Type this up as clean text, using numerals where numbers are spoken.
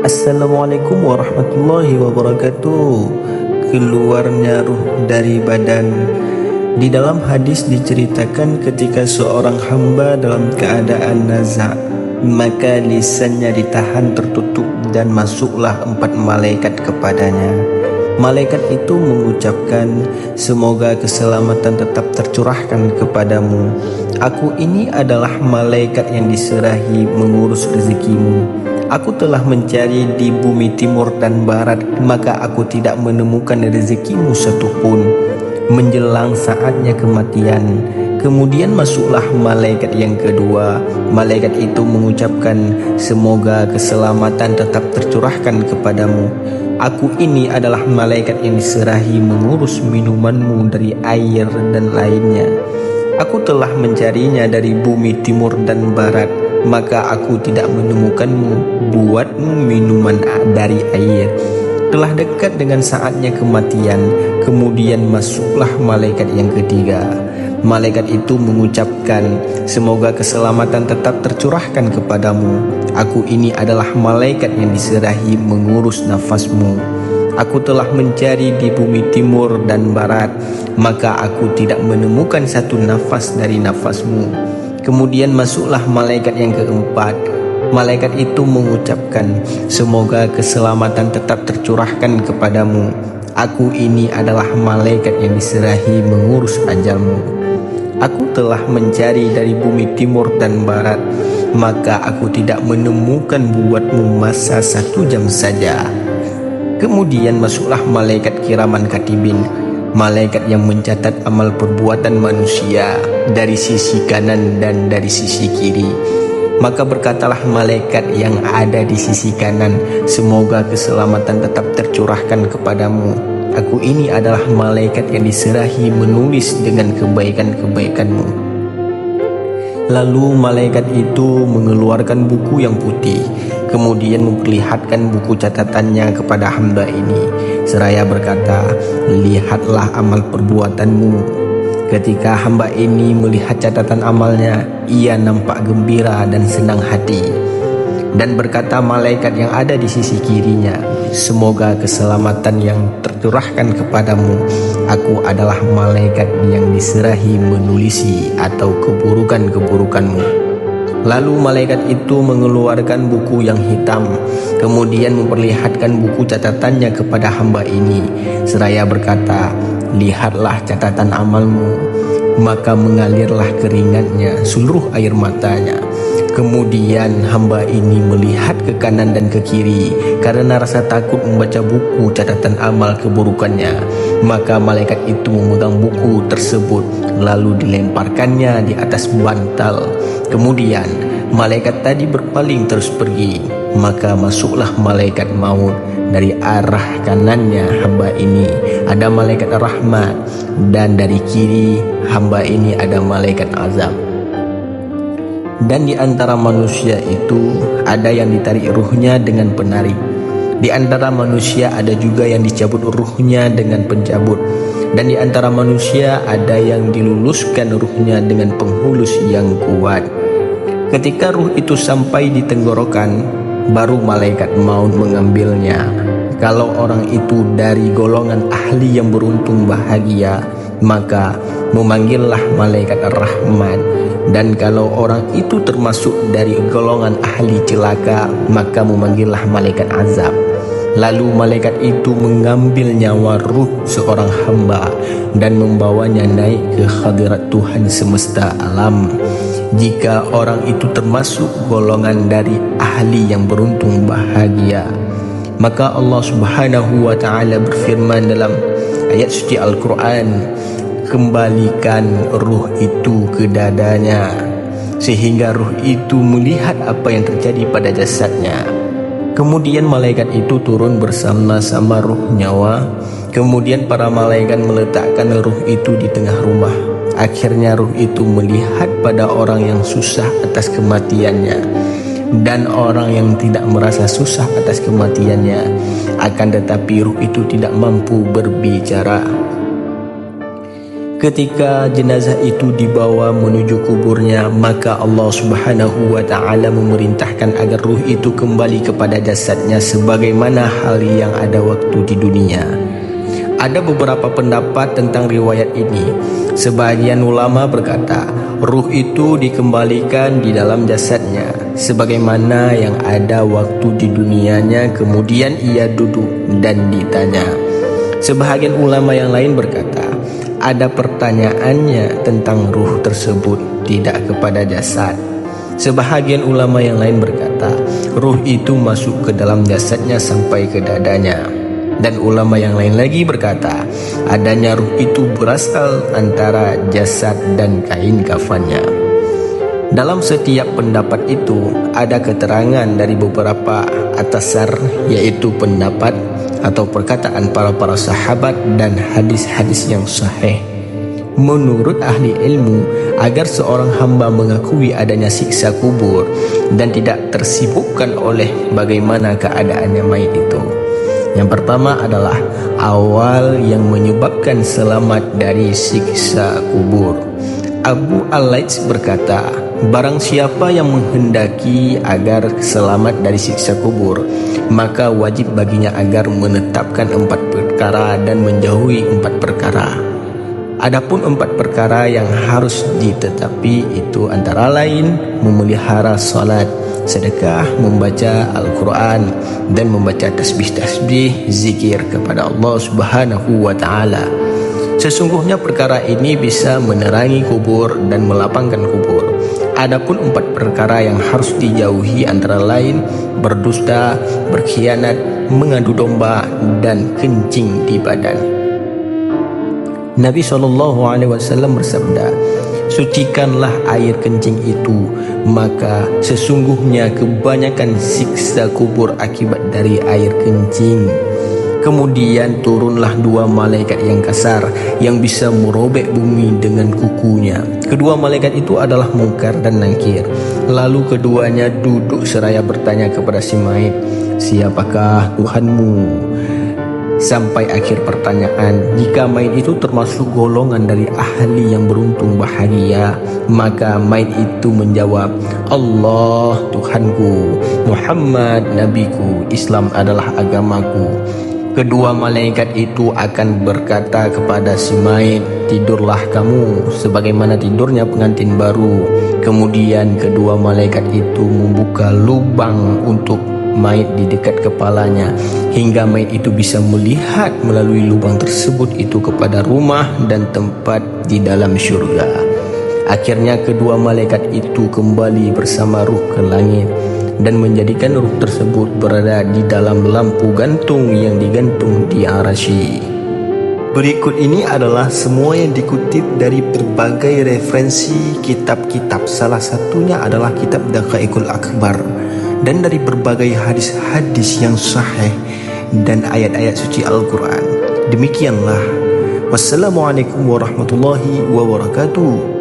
Assalamualaikum warahmatullahi wabarakatuh. Keluarnya ruh dari badan. Di dalam hadis diceritakan ketika seorang hamba dalam keadaan nazak, maka lisannya ditahan tertutup dan masuklah 4 malaikat kepadanya. Malaikat itu mengucapkan, "Semoga keselamatan tetap tercurahkan kepadamu. Aku ini adalah malaikat yang diserahi mengurus rezekimu. Aku telah mencari di bumi timur dan barat, maka aku tidak menemukan rezekimu satupun. Menjelang saatnya kematian, kemudian masuklah malaikat yang kedua. Malaikat itu mengucapkan, semoga keselamatan tetap tercurahkan kepadamu. Aku ini adalah malaikat yang diserahi mengurus minumanmu dari air dan lainnya. Aku telah mencarinya dari bumi timur dan barat, maka aku tidak menemukanmu. Buatmu minuman dari air. Telah dekat dengan saatnya kematian, kemudian masuklah malaikat yang ketiga. Malaikat itu mengucapkan, semoga keselamatan tetap tercurahkan kepadamu. Aku ini adalah malaikat yang diserahi mengurus nafasmu. Aku telah mencari di bumi timur dan barat, maka aku tidak menemukan satu nafas dari nafasmu. Kemudian masuklah malaikat yang keempat. Malaikat itu mengucapkan, semoga keselamatan tetap tercurahkan kepadamu. Aku ini adalah malaikat yang diserahi mengurus ajalmu. Aku telah mencari dari bumi timur dan barat, maka aku tidak menemukan buatmu masa 1 jam saja. Kemudian masuklah malaikat kiraman katibin, malaikat yang mencatat amal perbuatan manusia dari sisi kanan dan dari sisi kiri. Maka berkatalah malaikat yang ada di sisi kanan, semoga keselamatan tetap tercurahkan kepadamu. Aku ini adalah malaikat yang diserahi menulis dengan kebaikan-kebaikanmu. Lalu malaikat itu mengeluarkan buku yang putih, kemudian memperlihatkan buku catatannya kepada hamba ini, seraya berkata, lihatlah amal perbuatanmu. Ketika hamba ini melihat catatan amalnya, ia nampak gembira dan senang hati. Dan berkata malaikat yang ada di sisi kirinya, semoga keselamatan yang tercurahkan kepadamu. Aku adalah malaikat yang diserahi menulisi atau keburukan-keburukanmu. Lalu malaikat itu mengeluarkan buku yang hitam, kemudian memperlihatkan buku catatannya kepada hamba ini, seraya berkata, lihatlah catatan amalmu. Maka mengalirlah keringatnya, seluruh air matanya. Kemudian hamba ini melihat ke kanan dan ke kiri karena rasa takut membaca buku catatan amal keburukannya. Maka malaikat itu memegang buku tersebut lalu dilemparkannya di atas bantal. Kemudian malaikat tadi berpaling terus pergi. Maka masuklah malaikat maut. Dari arah kanannya hamba ini ada malaikat rahmat, dan dari kiri hamba ini ada malaikat azab. Dan di antara manusia itu ada yang ditarik ruhnya dengan penarik. Di antara manusia ada juga yang dicabut ruhnya dengan pencabut. Dan di antara manusia ada yang diluluskan ruhnya dengan penghulus yang kuat. Ketika ruh itu sampai di tenggorokan, baru malaikat maut mengambilnya. Kalau orang itu dari golongan ahli yang beruntung bahagia, maka memanggillah malaikat rahmat. Dan kalau orang itu termasuk dari golongan ahli celaka, maka memanggillah malaikat azab. Lalu malaikat itu mengambil nyawa ruh seorang hamba dan membawanya naik ke hadirat Tuhan semesta alam. Jika orang itu termasuk golongan dari ahli yang beruntung bahagia, maka Allah Subhanahu wa ta'ala berfirman dalam ayat suci Al-Quran, kembalikan ruh itu ke dadanya, sehingga ruh itu melihat apa yang terjadi pada jasadnya. Kemudian malaikat itu turun bersama-sama ruh nyawa. Kemudian para malaikat meletakkan ruh itu di tengah rumah. Akhirnya ruh itu melihat pada orang yang susah atas kematiannya dan orang yang tidak merasa susah atas kematiannya. Akan tetapi ruh itu tidak mampu berbicara. Ketika jenazah itu dibawa menuju kuburnya, maka Allah Subhanahu wa Ta'ala memerintahkan agar ruh itu kembali kepada jasadnya sebagaimana hal yang ada waktu di dunia. Ada beberapa pendapat tentang riwayat ini. Sebagian ulama berkata, ruh itu dikembalikan di dalam jasadnya sebagaimana yang ada waktu di dunianya, kemudian ia duduk dan ditanya. Sebahagian ulama yang lain berkata, ada pertanyaannya tentang ruh tersebut, tidak kepada jasad. Sebahagian ulama yang lain berkata, ruh itu masuk ke dalam jasadnya sampai ke dadanya. Dan ulama yang lain lagi berkata, adanya ruh itu berasal antara jasad dan kain kafannya. Dalam setiap pendapat itu ada keterangan dari beberapa atasar, yaitu pendapat atau perkataan para sahabat dan hadis-hadis yang sahih. Menurut ahli ilmu, agar seorang hamba mengakui adanya siksa kubur dan tidak tersibukkan oleh bagaimana keadaannya mayit itu. Yang pertama adalah awal yang menyebabkan selamat dari siksa kubur. Abu Al-Laits berkata, barang siapa yang menghendaki agar selamat dari siksa kubur, maka wajib baginya agar menetapkan 4 perkara dan menjauhi 4 perkara. Adapun 4 perkara yang harus ditetapi itu antara lain memelihara salat, sedekah, membaca Al-Quran, dan membaca tasbih-tasbih zikir kepada Allah Subhanahu wa Ta'ala. Sesungguhnya perkara ini bisa menerangi kubur dan melapangkan kubur. Adapun 4 perkara yang harus dijauhi antara lain berdusta, berkhianat, mengadu domba, dan kencing di badan. Nabi SAW bersabda, sucikanlah air kencing itu, maka sesungguhnya kebanyakan siksa kubur akibat dari air kencing. Kemudian turunlah 2 malaikat yang kasar yang bisa merobek bumi dengan kukunya. Kedua malaikat itu adalah Munkar dan Nakir. Lalu keduanya duduk seraya bertanya kepada si mayit, siapakah Tuhanmu? Sampai akhir pertanyaan. Jika mayit itu termasuk golongan dari ahli yang beruntung bahagia, maka mayit itu menjawab, Allah Tuhanku, Muhammad Nabiku, Islam adalah agamaku. Kedua malaikat itu akan berkata kepada si mayit, tidurlah kamu sebagaimana tidurnya pengantin baru. Kemudian kedua malaikat itu membuka lubang untuk mayit di dekat kepalanya, hingga mayit itu bisa melihat melalui lubang tersebut itu kepada rumah dan tempat di dalam syurga. Akhirnya kedua malaikat itu kembali bersama ruh ke langit dan menjadikan ruh tersebut berada di dalam lampu gantung yang digantung di Arasy. Berikut ini adalah semua yang dikutip dari berbagai referensi kitab-kitab. Salah satunya adalah kitab Daqaiqul Akbar, dan dari berbagai hadis-hadis yang sahih dan ayat-ayat suci Al-Quran. Demikianlah. Wassalamualaikum warahmatullahi wabarakatuh.